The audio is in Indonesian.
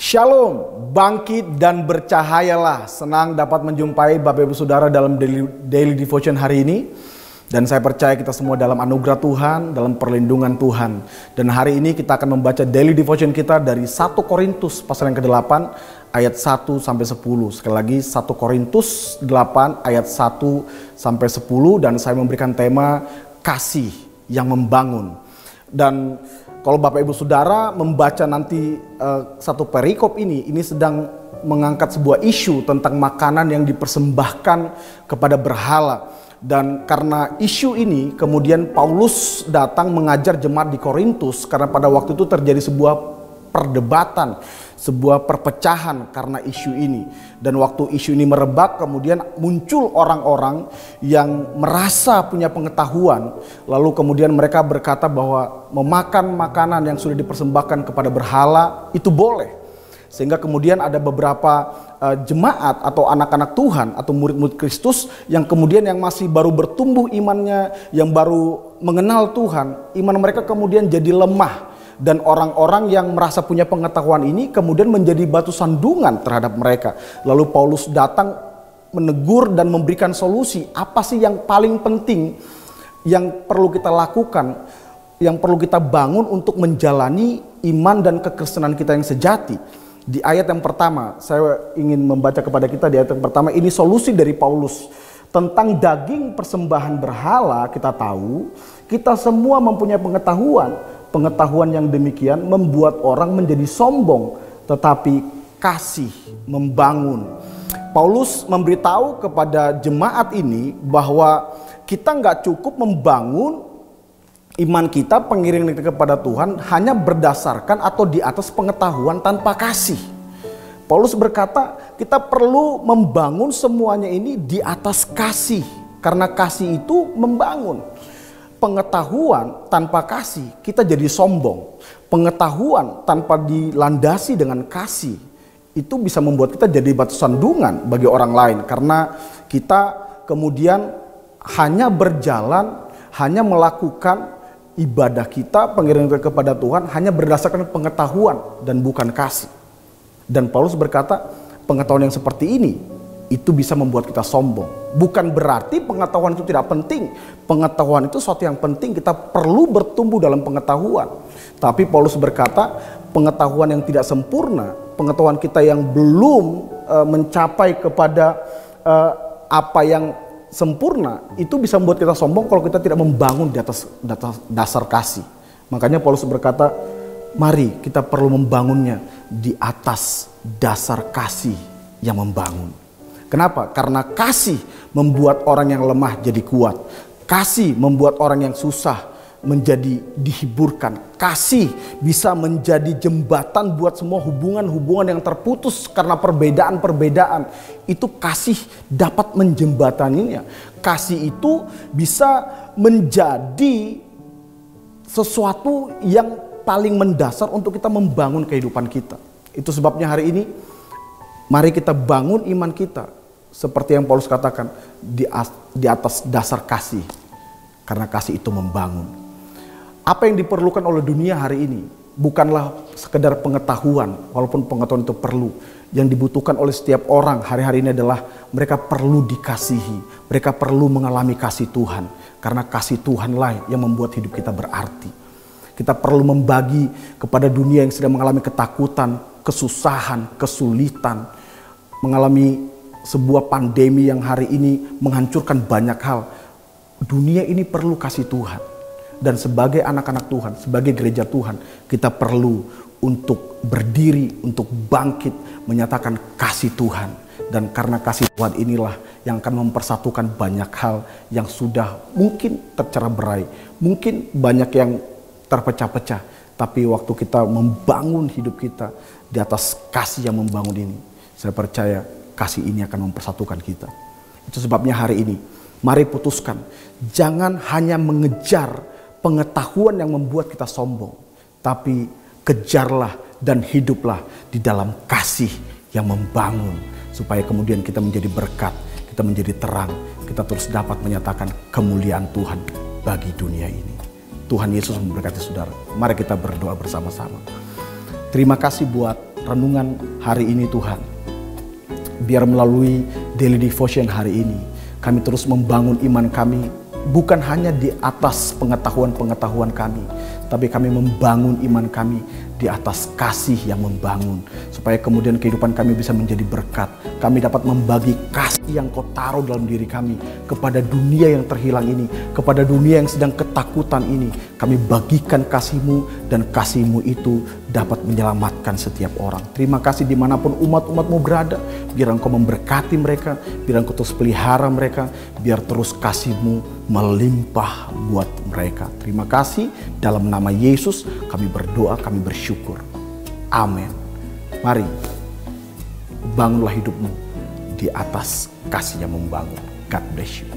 Shalom, bangkit dan bercahayalah. Senang dapat menjumpai Bapak Ibu Saudara dalam daily devotion hari ini. Dan saya percaya kita semua dalam anugerah Tuhan, dalam perlindungan Tuhan. Dan hari ini kita akan membaca daily devotion kita dari 1 Korintus pasal yang ke-8 ayat 1 sampai 10. Sekali lagi 1 Korintus 8 ayat 1 sampai 10 dan saya memberikan tema kasih yang membangun. Dan kalau Bapak Ibu Saudara membaca nanti satu perikop ini sedang mengangkat sebuah isu tentang makanan yang dipersembahkan kepada berhala. Dan karena isu ini kemudian Paulus datang mengajar jemaat di Korintus karena pada waktu itu terjadi sebuah perdebatan, sebuah perpecahan karena isu ini. Dan waktu isu ini merebak kemudian muncul orang-orang yang merasa punya pengetahuan. Lalu kemudian mereka berkata bahwa memakan makanan yang sudah dipersembahkan kepada berhala itu boleh. Sehingga kemudian ada beberapa jemaat atau anak-anak Tuhan atau murid-murid Kristus yang kemudian yang masih baru bertumbuh imannya, yang baru mengenal Tuhan, iman mereka kemudian jadi lemah. Dan orang-orang yang merasa punya pengetahuan ini kemudian menjadi batu sandungan terhadap mereka. Lalu Paulus datang menegur dan memberikan solusi. Apa sih yang paling penting yang perlu kita lakukan, yang perlu kita bangun untuk menjalani iman dan kekristenan kita yang sejati. Di ayat yang pertama, saya ingin membaca kepada kita di ayat yang pertama, ini solusi dari Paulus. Tentang daging persembahan berhala kita tahu, kita semua mempunyai pengetahuan. Pengetahuan yang demikian membuat orang menjadi sombong, tetapi kasih membangun. Paulus memberitahu kepada jemaat ini bahwa kita nggak cukup membangun iman kita, pengiring kita kepada Tuhan hanya berdasarkan atau di atas pengetahuan tanpa kasih. Paulus berkata kita perlu membangun semuanya ini di atas kasih. Karena kasih itu membangun. Pengetahuan tanpa kasih kita jadi sombong. Pengetahuan tanpa dilandasi dengan kasih itu bisa membuat kita jadi batu sandungan bagi orang lain. Karena kita kemudian hanya berjalan, hanya melakukan ibadah kita, pengiringan kepada Tuhan hanya berdasarkan pengetahuan dan bukan kasih. Dan Paulus berkata pengetahuan yang seperti ini itu bisa membuat kita sombong. Bukan berarti pengetahuan itu tidak penting. Pengetahuan itu sesuatu yang penting, kita perlu bertumbuh dalam pengetahuan. Tapi Paulus berkata pengetahuan yang tidak sempurna, pengetahuan kita yang belum mencapai kepada apa yang sempurna, itu bisa membuat kita sombong kalau kita tidak membangun di atas dasar kasih. Makanya Paulus berkata, mari kita perlu membangunnya di atas dasar kasih yang membangun. Kenapa? Karena kasih membuat orang yang lemah jadi kuat. Kasih membuat orang yang susah menjadi dihiburkan. Kasih bisa menjadi jembatan buat semua hubungan-hubungan yang terputus karena perbedaan-perbedaan. Itu kasih dapat menjembataninya. Kasih itu bisa menjadi sesuatu yang paling mendasar untuk kita membangun kehidupan kita. Itu sebabnya hari ini mari kita bangun iman kita. Seperti yang Paulus katakan di atas dasar kasih. Karena kasih itu membangun. Apa yang diperlukan oleh dunia hari ini bukanlah sekedar pengetahuan, walaupun pengetahuan itu perlu. Yang dibutuhkan oleh setiap orang hari-hari ini adalah mereka perlu dikasihi, mereka perlu mengalami kasih Tuhan. Karena kasih Tuhanlah yang membuat hidup kita berarti. Kita perlu membagi kepada dunia yang sedang mengalami ketakutan, kesusahan, kesulitan, mengalami sebuah pandemi yang hari ini menghancurkan banyak hal. Dunia ini perlu kasih Tuhan. Dan sebagai anak-anak Tuhan, sebagai gereja Tuhan, kita perlu untuk berdiri, untuk bangkit, menyatakan kasih Tuhan. Dan karena kasih Tuhan inilah yang akan mempersatukan banyak hal yang sudah mungkin tercerai-berai, mungkin banyak yang terpecah-pecah. Tapi waktu kita membangun hidup kita di atas kasih yang membangun ini, saya percaya kasih ini akan mempersatukan kita. Itu sebabnya hari ini, mari putuskan, jangan hanya mengejar pengetahuan yang membuat kita sombong, tapi kejarlah dan hiduplah di dalam kasih yang membangun, supaya kemudian kita menjadi berkat, kita menjadi terang, kita terus dapat menyatakan kemuliaan Tuhan bagi dunia ini. Tuhan Yesus memberkati saudara. Mari kita berdoa bersama-sama. Terima kasih buat renungan hari ini Tuhan. Biar melalui daily devotion hari ini, kami terus membangun iman kami, bukan hanya di atas pengetahuan-pengetahuan kami, tapi kami membangun iman kami di atas kasih yang membangun. Supaya kemudian kehidupan kami bisa menjadi berkat. Kami dapat membagi kasih yang Kau taruh dalam diri kami kepada dunia yang terhilang ini, kepada dunia yang sedang ketakutan ini. Kami bagikan kasih-Mu, dan kasih-Mu itu dapat menyelamatkan setiap orang. Terima kasih dimanapun umat-umat-Mu berada. Biar Engkau memberkati mereka, biar Engkau terus pelihara mereka, biar terus kasih-Mu melimpah buat mereka. Terima kasih, dalam nama Yesus kami berdoa, kami bersyukur. Amin. Mari, bangunlah hidupmu di atas kasih yang membangun. God bless you.